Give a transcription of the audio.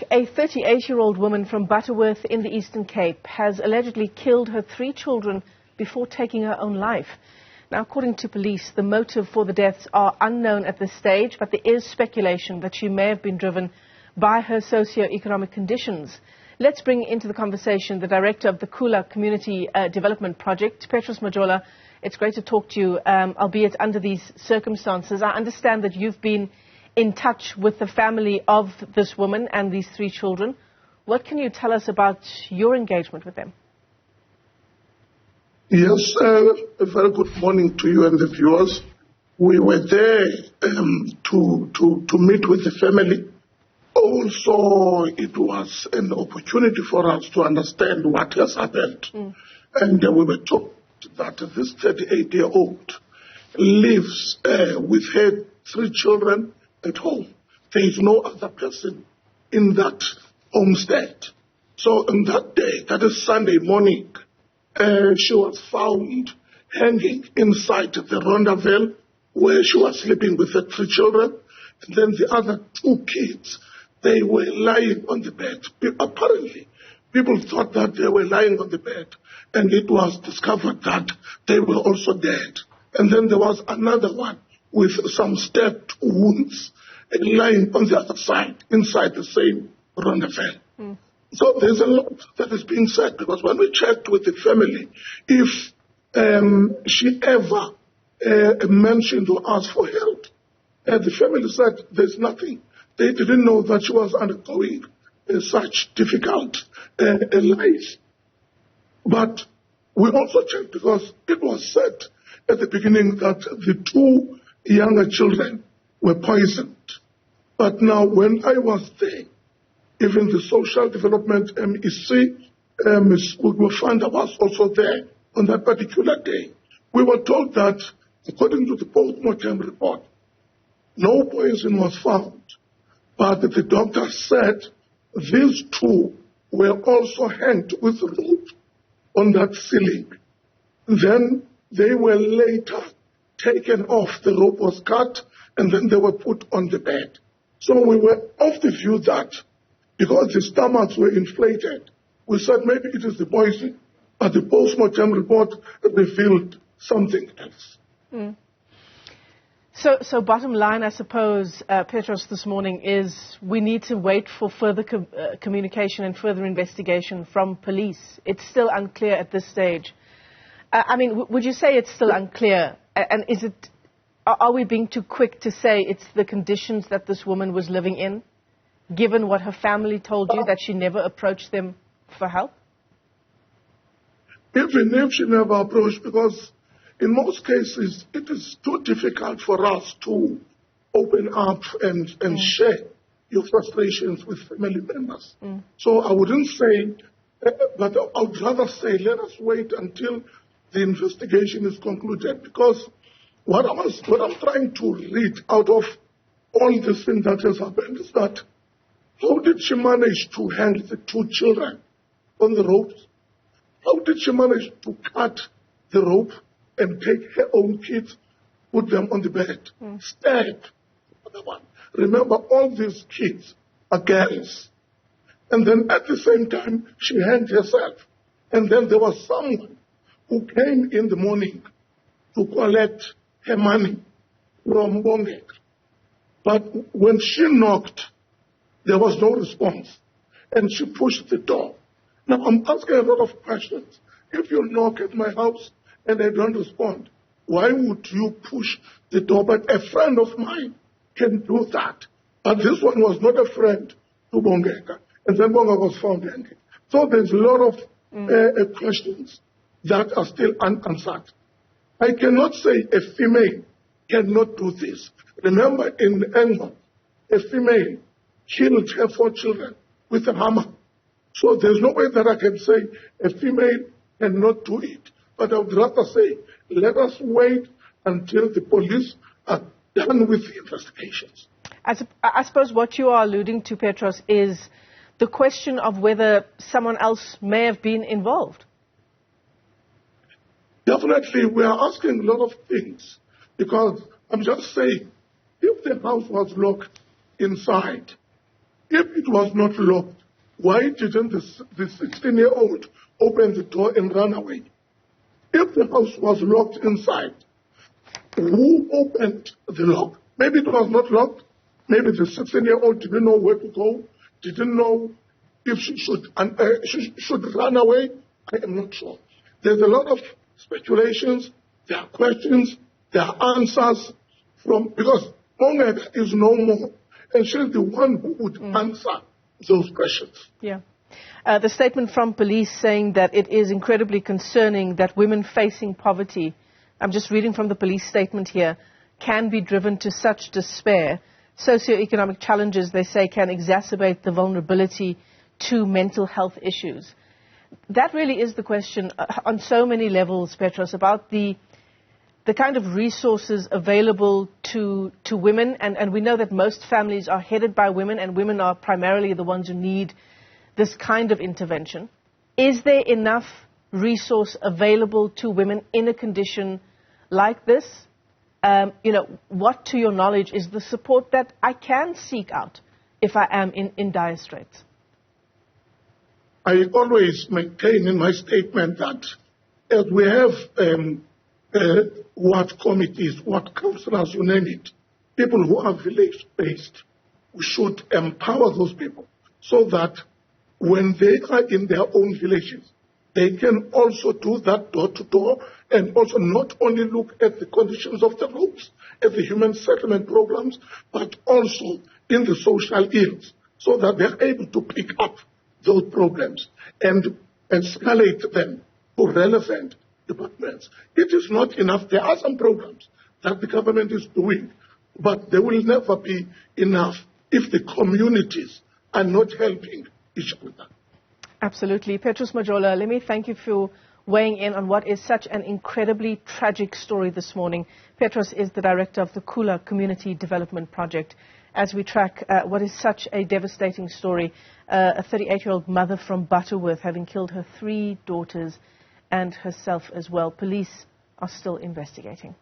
A 38-year-old woman from Butterworth in the Eastern Cape has allegedly killed her 3 children before taking her own life. Now, according to police, the motive for the deaths are unknown at this stage, but there is speculation that she may have been driven by her socio-economic conditions. Let's bring into the conversation the director of the Kula Community Development Project, Petros Majola. It's great to talk to you, albeit under these circumstances. I understand that you've been in touch with the family of this woman and these 3 children. What can you tell us about your engagement with them? Yes, a very good morning to you and the viewers. We were there to meet with the family. Also, it was an opportunity for us to understand what has happened. And we were told that this 38-year-old lives with her 3 children at home. There is no other person in that homestead. So on that day, that is Sunday morning, she was found hanging inside the Rondaville where she was sleeping with her 3 children. And then the other 2 kids, they were lying on the bed. Apparently, people thought that they were lying on the bed, and it was discovered that they were also dead. And then there was another one with some stabbed wounds lying on the other side, inside the same Rondaville. So there's a lot that is being said, because when we checked with the family, if she ever mentioned or asked for help, the family said there's nothing. They didn't know that she was undergoing such difficult life. But we also checked, because it was said at the beginning that the 2 younger children were poisoned. But now when I was there, even the social development MEC, Ms. Ugwafanda was also there on that particular day. We were told that, according to the post-mortem report, no poison was found. But the doctor said these 2 were also hanged with rope on that ceiling. Then they were later taken off. The rope was cut, and then they were put on the bed. So we were of the view that, because the stomachs were inflated, we said maybe it is the poison, but the post-mortem report revealed something else. So bottom line, I suppose, Petros, this morning is we need to wait for further communication and further investigation from police. It's still unclear at this stage. I mean, would you say it's still unclear? And are we being too quick to say it's the conditions that this woman was living in, given what her family told you, that she never approached them for help? Even if she never approached, because in most cases it is too difficult for us to open up and share your frustrations with family members. So I wouldn't say, but I would rather say let us wait until the investigation is concluded, because what I'm trying to read out of all this thing that has happened is that, how did she manage to hang the 2 children on the ropes? How did she manage to cut the rope and take her own kids, put them on the bed, stab the one? Remember, all these kids are girls. And then at the same time, she hanged herself. And then there was someone who came in the morning to collect her money from Bongek. But when she knocked, there was no response, and she pushed the door. Now, I'm asking a lot of questions. If you knock at my house and I don't respond, why would you push the door? But a friend of mine can do that. But this one was not a friend to Bongeka, and then Bongeka was found hanging. So there's a lot of questions that are still unanswered. I cannot say a female cannot do this. Remember, in England, a female killed her 4 children with a hammer. So there's no way that I can say a female cannot do it. But I would rather say, let us wait until the police are done with the investigations. I suppose what you are alluding to, Petros, is the question of whether someone else may have been involved. Definitely, we are asking a lot of things, because I'm just saying, if the house was locked inside, If it was not locked, why didn't the 16-year-old open the door and run away? If the house was locked inside, who opened the lock? Maybe it was not locked. Maybe the 16-year-old didn't know where to go, didn't know if she should run away. I am not sure. There's a lot of speculations, there are questions, there are answers because Ongeda is no more, and she's the one who would answer those questions. Yeah. The statement from police saying that it is incredibly concerning that women facing poverty, I'm just reading from the police statement here, can be driven to such despair. Socioeconomic challenges, they say, can exacerbate the vulnerability to mental health issues. That really is the question on so many levels, Petros, about the kind of resources available to women. And we know that most families are headed by women, and women are primarily the ones who need this kind of intervention. Is there enough resource available to women in a condition like this? What, to your knowledge, is the support that I can seek out if I am in dire straits? I always maintain in my statement that as we have what committees, what councillors, you name it, people who are village-based, we should empower those people so that when they are in their own villages, they can also do that door-to-door and also not only look at the conditions of the roads, at the human settlement programs, but also in the social ills, so that they're able to pick up those problems and escalate them to relevant departments. It is not enough. There are some programs that the government is doing, but they will never be enough if the communities are not helping each other. Absolutely. Petros Majola, let me thank you for weighing in on what is such an incredibly tragic story this morning. Petros is the director of the Kula Community Development Project. As we track what is such a devastating story, a 38-year-old mother from Butterworth having killed her 3 daughters and herself as well. Police are still investigating.